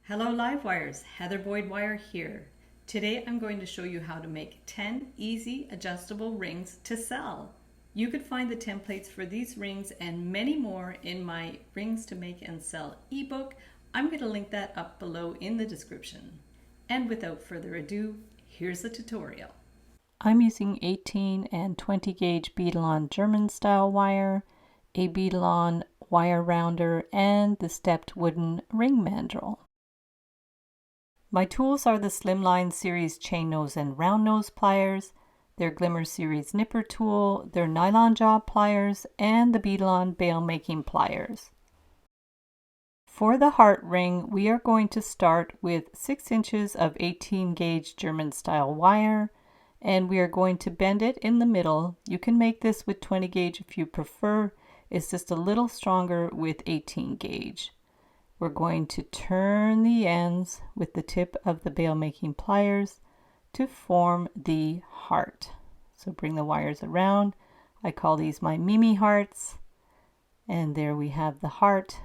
Hello Livewires, Heather Boyd Wire here. Today I'm going to show you how to make 10 easy adjustable rings to sell. You could find the templates for these rings and many more in my Rings to Make and Sell ebook. I'm going to link that up below in the description. And without further ado, here's the tutorial. I'm using 18 and 20 gauge Beadalon German style wire, a Beadalon wire rounder, and the stepped wooden ring mandrel. My tools are the Slimline Series chain nose and round nose pliers, their Glimmer Series nipper tool, their nylon jaw pliers, and the Beadalon bail making pliers. For the heart ring, we are going to start with 6 inches of 18 gauge German style wire, and we are going to bend it in the middle. You can make this with 20 gauge if you prefer. It's just a little stronger with 18 gauge. We're going to turn the ends with the tip of the bail making pliers to form the heart. So bring the wires around. I call these my Mimi hearts. And there we have the heart.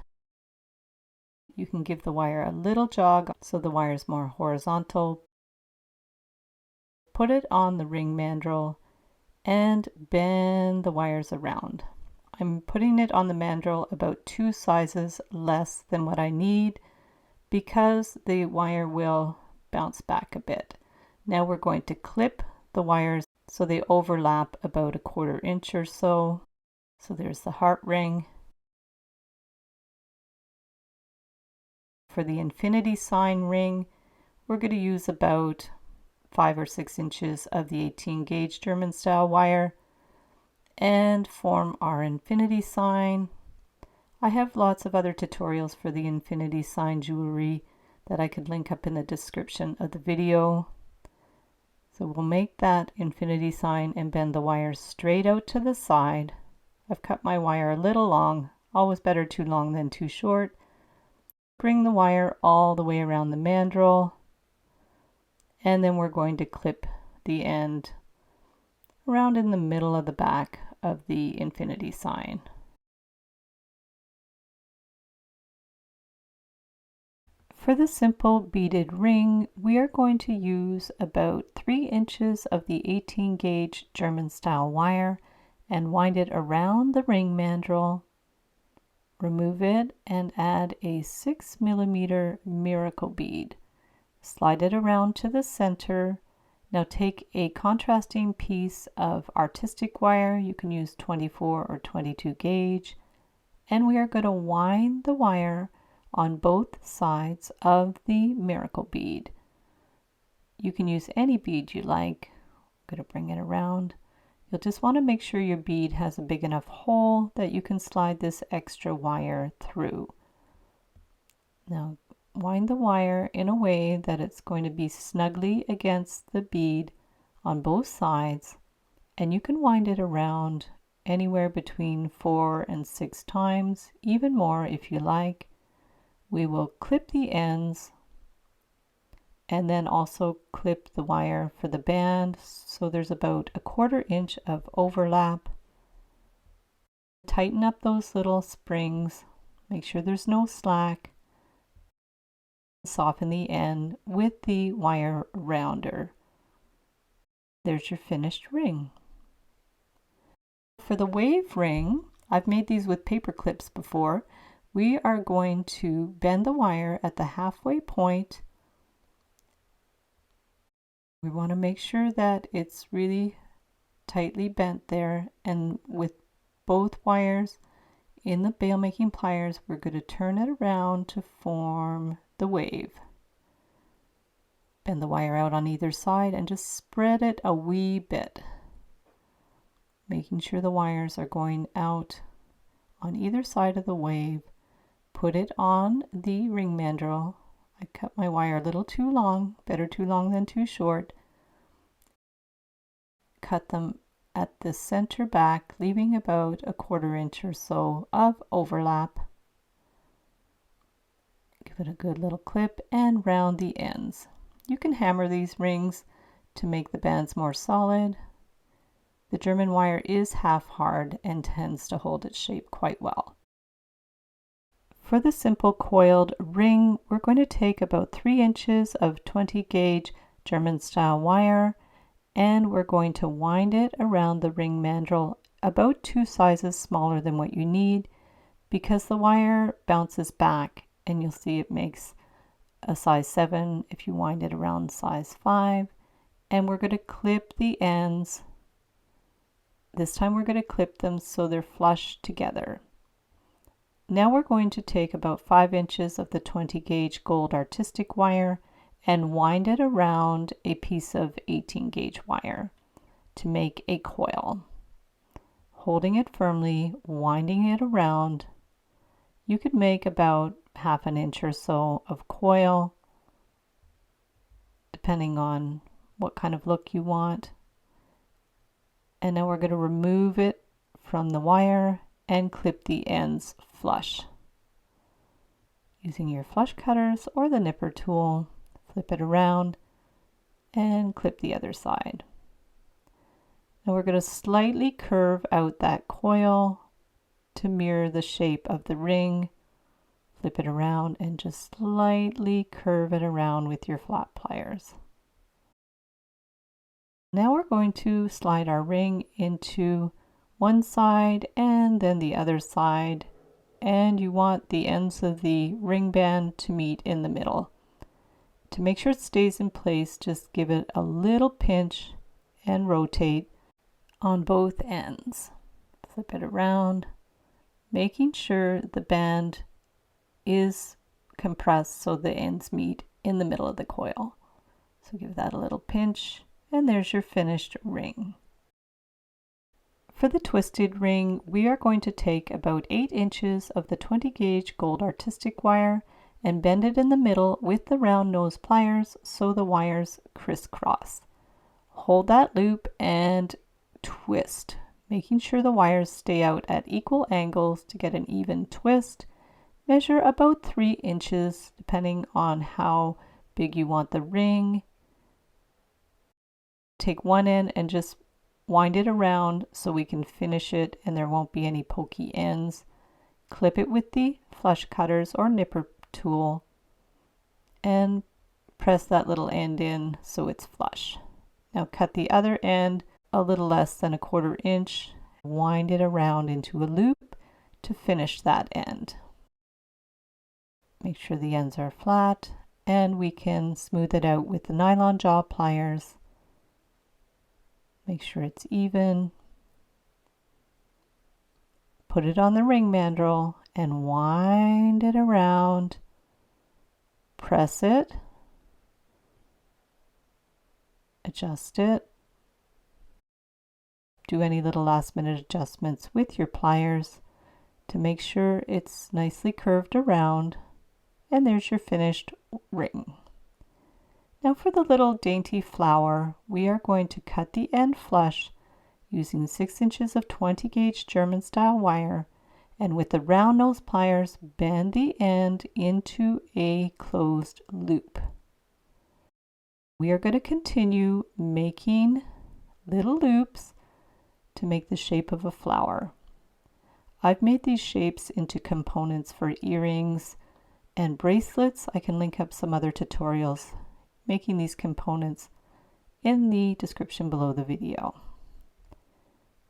You can give the wire a little jog so the wire is more horizontal. Put it on the ring mandrel and bend the wires around. I'm putting it on the mandrel about 2 sizes less than what I need because the wire will bounce back a bit. Now we're going to clip the wires so they overlap about 1/4 inch or so. So there's the heart ring. For the infinity sign ring, we're going to use about 5 or 6 inches of the 18 gauge German style wire and form our infinity sign. I have lots of other tutorials for the infinity sign jewelry that I could link up in the description of the video. So we'll make that infinity sign and bend the wire straight out to the side. I've cut my wire a little long, always better too long than too short. Bring the wire all the way around the mandrel, and then we're going to clip the end around in the middle of the back of the infinity sign. For the simple beaded ring, we are going to use about 3 inches of the 18 gauge German style wire and wind it around the ring mandrel. Remove it and add a 6 millimeter miracle bead. Slide it around to the center. Now take a contrasting piece of artistic wire. You can use 24 or 22 gauge. And we are going to wind the wire on both sides of the miracle bead. You can use any bead you like. I'm going to bring it around. You'll just want to make sure your bead has a big enough hole that you can slide this extra wire through. Now wind the wire in a way that it's going to be snugly against the bead on both sides, and you can wind it around anywhere between 4 and 6 times, even more if you like. We will clip the ends and then also clip the wire for the band, so there's about 1/4 inch of overlap. Tighten up those little springs, make sure there's no slack. Soften the end with the wire rounder. There's your finished ring. For the wave ring, I've made these with paper clips before. We are going to bend the wire at the halfway point. We want to make sure that it's really tightly bent there, and with both wires in the bail making pliers, we're going to turn it around to form the wave. Bend the wire out on either side and just spread it a wee bit, making sure the wires are going out on either side of the wave. Put it on the ring mandrel. I cut my wire a little too long, better too long than too short. Cut them at the center back, leaving about 1/4 inch or so of overlap. Give it a good little clip and round the ends. You can hammer these rings to make the bands more solid. The German wire is half hard and tends to hold its shape quite well. For the simple coiled ring, we're going to take about 3 inches of 20 gauge German style wire, and we're going to wind it around the ring mandrel about 2 sizes smaller than what you need, because the wire bounces back and you'll see it makes a size 7 if you wind it around size 5. And we're going to clip the ends. This time we're going to clip them so they're flush together. Now we're going to take about 5 inches of the 20 gauge gold artistic wire and wind it around a piece of 18 gauge wire to make a coil. Holding it firmly, winding it around, you could make about 1/2 inch or so of coil, depending on what kind of look you want. And now we're going to remove it from the wire and clip the ends flush. Using your flush cutters or the nipper tool, flip it around and clip the other side. Now we're going to slightly curve out that coil to mirror the shape of the ring. Flip it around and just slightly curve it around with your flat pliers. Now we're going to slide our ring into one side and then the other side, and you want the ends of the ring band to meet in the middle. To make sure it stays in place, just give it a little pinch and rotate on both ends. Flip it around, making sure the band is compressed so the ends meet in the middle of the coil. So give that a little pinch, and there's your finished ring. For the twisted ring, we are going to take about 8 inches of the 20 gauge gold artistic wire and bend it in the middle with the round nose pliers so the wires crisscross. Hold that loop and twist, making sure the wires stay out at equal angles to get an even twist. Measure about 3 inches depending on how big you want the ring. Take one end and just wind it around so we can finish it and there won't be any pokey ends. Clip it with the flush cutters or nipper tool and press that little end in so it's flush. Now cut the other end a little less than 1/4 inch. Wind it around into a loop to finish that end. Make sure the ends are flat, and we can smooth it out with the nylon jaw pliers. Make sure it's even. Put it on the ring mandrel and wind it around. Press it. Adjust it. Do any little last minute adjustments with your pliers to make sure it's nicely curved around. And there's your finished ring. Now for the little dainty flower, we are going to cut the end flush using 6 inches of 20 gauge German style wire, and with the round nose pliers, bend the end into a closed loop. We are going to continue making little loops to make the shape of a flower. I've made these shapes into components for earrings and bracelets. I can link up some other tutorials making these components in the description below the video.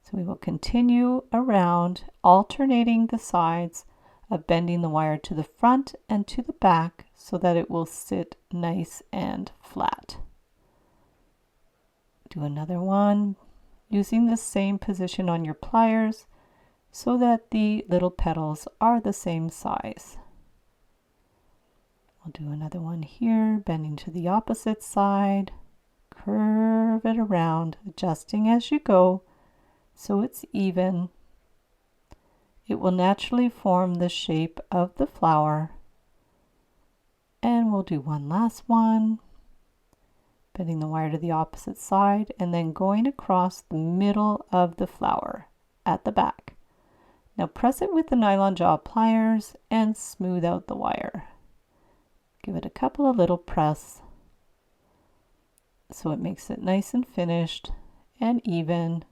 So we will continue around, alternating the sides of bending the wire to the front and to the back so that it will sit nice and flat. Do another one using the same position on your pliers so that the little petals are the same size. I'll do another one here, bending to the opposite side, curve it around, adjusting as you go so it's even. It will naturally form the shape of the flower. And we'll do one last one, bending the wire to the opposite side and then going across the middle of the flower at the back. Now press it with the nylon jaw pliers and smooth out the wire. Give it a couple of little press so it makes it nice and finished and even.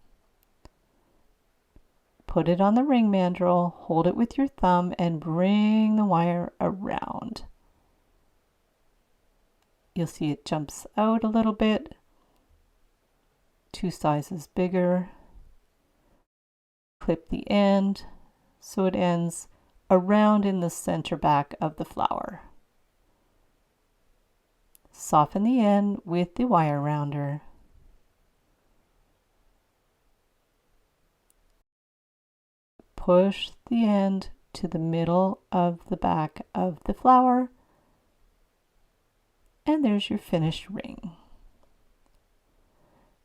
Put it on the ring mandrel, hold it with your thumb, and bring the wire around. You'll see it jumps out a little bit, 2 sizes bigger. Clip the end so it ends around in the center back of the flower. Soften the end with the wire rounder. Push the end to the middle of the back of the flower, and there's your finished ring.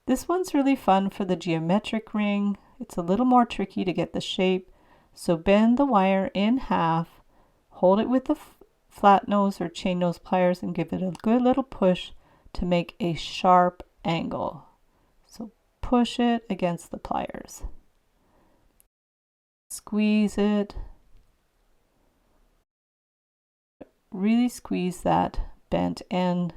This one's really fun for the geometric ring. It's a little more tricky to get the shape, so bend the wire in half, hold it with the flat nose or chain nose pliers, and give it a good little push to make a sharp angle. So push it against the pliers. Squeeze it. Really squeeze that bent end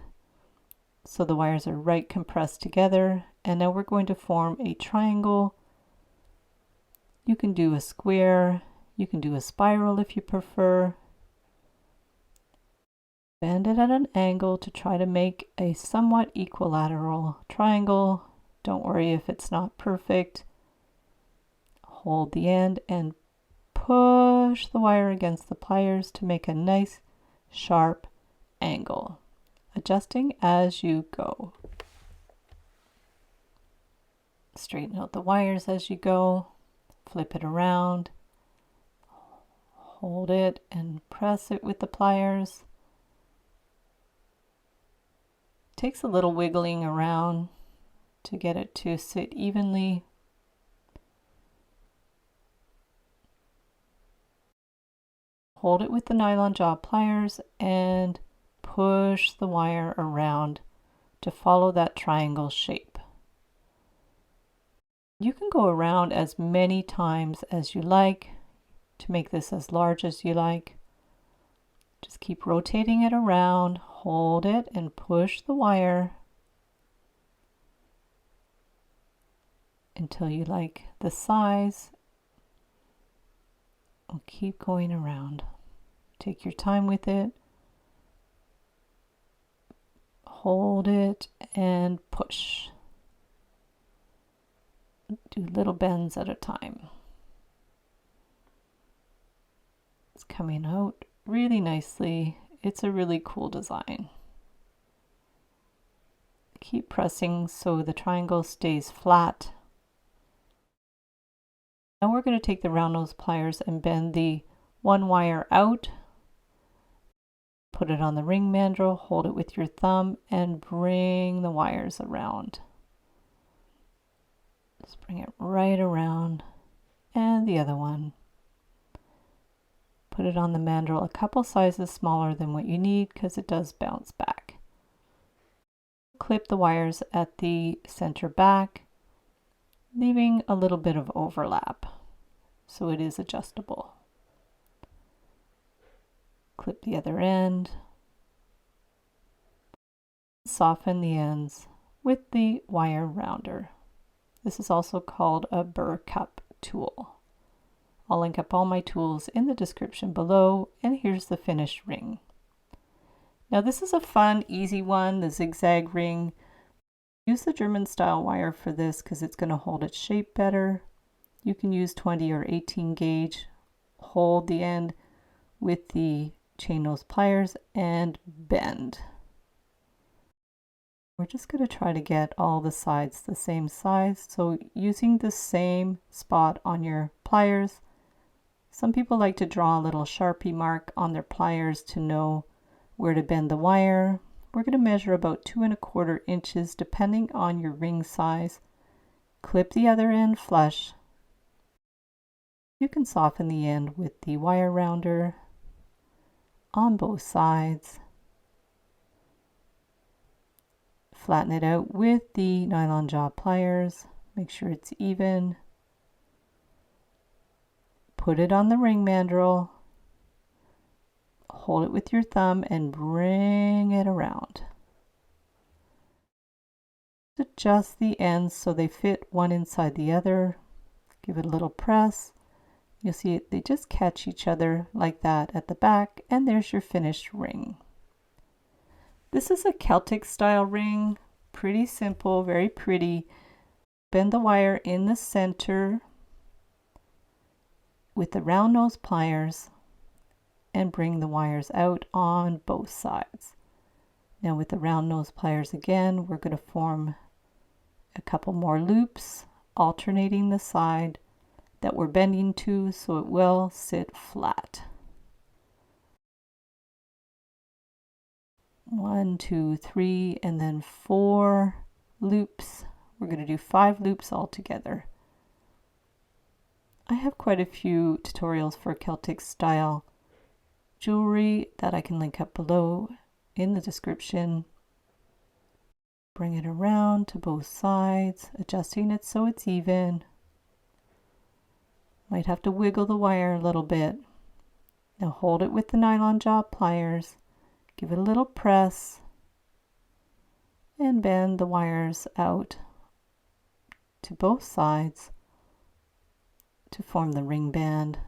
so the wires are right compressed together. And now we're going to form a triangle. You can do a square, you can do a spiral if you prefer. Bend it at an angle to try to make a somewhat equilateral triangle. Don't worry if it's not perfect. Hold the end and push the wire against the pliers to make a nice sharp angle, adjusting as you go. Straighten out the wires as you go, flip it around, hold it and press it with the pliers. Takes a little wiggling around to get it to sit evenly. Hold it with the nylon jaw pliers and push the wire around to follow that triangle shape. You can go around as many times as you like to make this as large as you like. Just keep rotating it around, hold it and push the wire until you like the size. We'll keep going around. Take your time with it. Hold it and push. Do little bends at a time. It's coming out really nicely. It's a really cool design. Keep pressing so the triangle stays flat. Now we're going to take the round nose pliers and bend the one wire out. Put it on the ring mandrel, hold it with your thumb, and bring the wires around. Just bring it right around. And the other one. Put it on the mandrel a couple sizes smaller than what you need because it does bounce back. Clip the wires at the center back, leaving a little bit of overlap so it is adjustable. Clip the other end. Soften the ends with the wire rounder. This is also called a burr cup tool. I'll link up all my tools in the description below, and here's the finished ring. Now this is a fun, easy one, the zigzag ring. Use the German style wire for this because it's going to hold its shape better. You can use 20 or 18 gauge. Hold the end with the chain nose pliers and bend. We're just going to try to get all the sides the same size. So using the same spot on your pliers. Some people like to draw a little Sharpie mark on their pliers to know where to bend the wire. We're going to measure about 2 1/4 inches depending on your ring size. Clip the other end flush. You can soften the end with the wire rounder on both sides. Flatten it out with the nylon jaw pliers. Make sure it's even. Put it on the ring mandrel. Hold it with your thumb and bring it around. Adjust the ends so they fit one inside the other. Give it a little press You'll see it, they just catch each other like that at the back, and there's your finished ring. This is a Celtic style ring, pretty simple, very pretty. Bend the wire in the center with the round nose pliers and bring the wires out on both sides. Now with the round nose pliers again, we're going to form a couple more loops, alternating the side that we're bending to so it will sit flat. 1, 2, 3, and then 4 loops. We're going to do 5 loops all together. I have quite a few tutorials for Celtic style jewelry that I can link up below in the description. Bring it around to both sides, adjusting it so it's even. Might have to wiggle the wire a little bit. Now hold it with the nylon jaw pliers, give it a little press, and bend the wires out to both sides to form the ring band.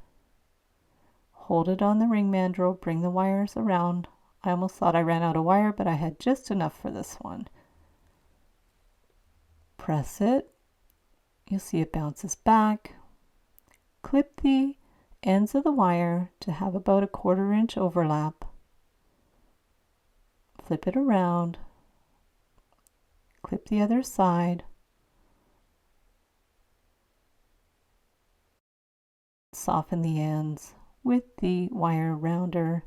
Hold it on the ring mandrel, bring the wires around. I almost thought I ran out of wire, but I had just enough for this one. Press it. You'll see it bounces back. Clip the ends of the wire to have about a 1/4 inch overlap. Flip it around. Clip the other side. Soften the ends with the wire rounder.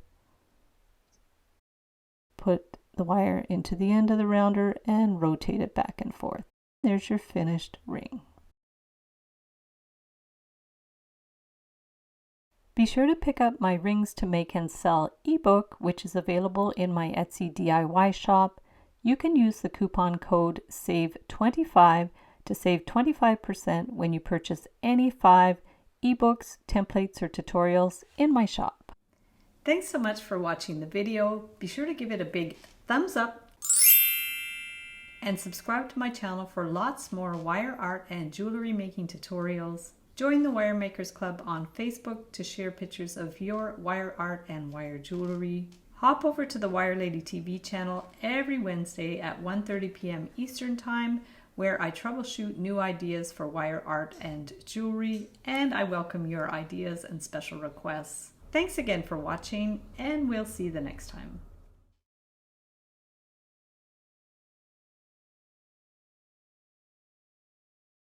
Put the wire into the end of the rounder and rotate it back and forth. There's your finished ring. Be sure to pick up my Rings to Make and Sell ebook, which is available in my Etsy DIY shop. You can use the coupon code SAVE25 to save 25% when you purchase any 5 ebooks, templates, or tutorials in my shop. Thanks so much for watching the video. Be sure to give it a big thumbs up and subscribe to my channel for lots more wire art and jewelry making tutorials. Join the Wire Makers Club on Facebook to share pictures of your wire art and wire jewelry. Hop over to the Wire Lady TV channel every Wednesday at 1:30 p.m. Eastern Time, where I troubleshoot new ideas for wire art and jewelry, and I welcome your ideas and special requests. Thanks again for watching, and we'll see you the next time.